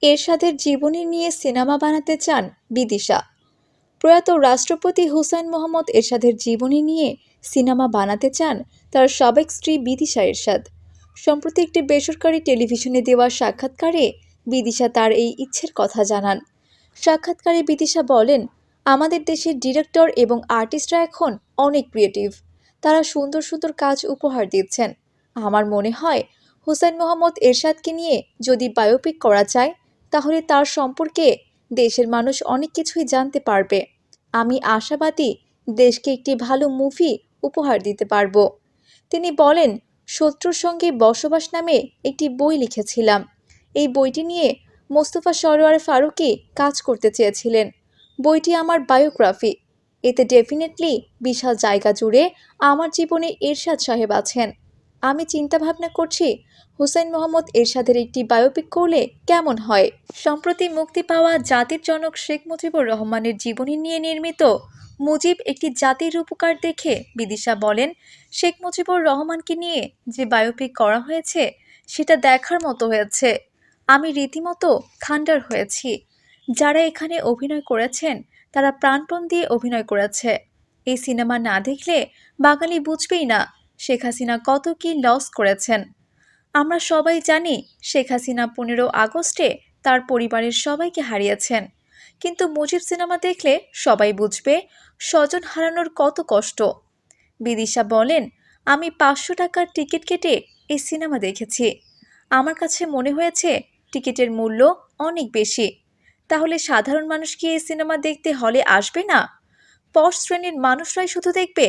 এরশাদের জীবনী নিয়ে সিনেমা বানাতে চান বিদিশা। প্রয়াত রাষ্ট্রপতি হুসাইন মোহাম্মদ এরশাদের জীবনী নিয়ে সিনেমা বানাতে চান তার সাবেক স্ত্রী বিদিশা এরশাদ। সম্প্রতি একটি বেসরকারি টেলিভিশনে দেওয়া সাক্ষাৎকারে বিদিশা তার এই ইচ্ছের কথা জানান। সাক্ষাৎকারে বিদিশা বলেন, আমাদের দেশের ডিরেক্টর এবং আর্টিস্টরা এখন অনেক ক্রিয়েটিভ, তারা সুন্দর সুন্দর কাজ উপহার দিচ্ছেন। আমার মনে হয় হুসাইন মোহাম্মদ এরশাদকে নিয়ে যদি বায়োপিক করা যায় তাহলে তার সম্পর্কে দেশের মানুষ অনেক কিছুই জানতে পারবে। আমি আশাবাদী দেশকে একটি ভালো মুভি উপহার দিতে পারবো। তিনি বলেন, শত্রুর সঙ্গে বসবাস নামে একটি বই লিখেছিলাম। এই বইটি নিয়ে মোস্তফা সরোয়ার ফারুকী কাজ করতে চেয়েছিলেন। বইটি আমার বায়োগ্রাফি। এতে ডেফিনেটলি বিশাল জায়গা জুড়ে আমার জীবনে এরশাদ সাহেব আছেন। আমি চিন্তাভাবনা করছি হুসাইন মোহাম্মদ এরশাদের একটি বায়োপিক করলে কেমন হয়। সম্প্রতি মুক্তি পাওয়া জাতির জনক শেখ মুজিবুর রহমানের জীবনী নিয়ে নির্মিত মুজিব একটি জাতির উপকার দেখে বিদিশা বলেন, শেখ মুজিবুর রহমানকে নিয়ে যে বায়োপিক করা হয়েছে সেটা দেখার মতো হয়েছে। আমি রীতিমতো খান্ডার হয়েছি। যারা এখানে অভিনয় করেছেন তারা প্রাণপণ দিয়ে অভিনয় করেছে। এই সিনেমা না দেখলে বাঙালি বুঝবেই না শেখ হাসিনা কত কি লস করেছেন। আমরা সবাই জানি শেখ হাসিনা 15 আগস্টে তার পরিবারের সবাইকে হারিয়েছেন, কিন্তু মুজিব সিনেমা দেখলে সবাই বুঝবে স্বজন হারানোর কত কষ্ট। বিদিশা বলেন, আমি 500 টাকার টিকিট কেটে এই সিনেমা দেখেছি। আমার কাছে মনে হয়েছে টিকিটের মূল্য অনেক বেশি। তাহলে সাধারণ মানুষ কি এই সিনেমা দেখতে হলে আসবে না? পশ শ্রেণীর মানুষরাই শুধু দেখবে?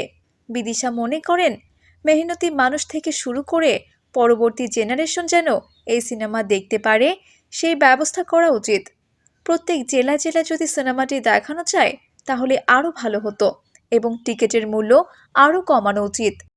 বিদিশা মনে করেন মেহনতি মানুষ থেকে শুরু করে পরবর্তী জেনারেশন যেন এই সিনেমা দেখতে পারে সেই ব্যবস্থা করা উচিত। প্রত্যেক জেলায় জেলায় যদি সিনেমাটি দেখানো যায় তাহলে আরও ভালো হতো এবং টিকিটের মূল্য আরও কমানো উচিত।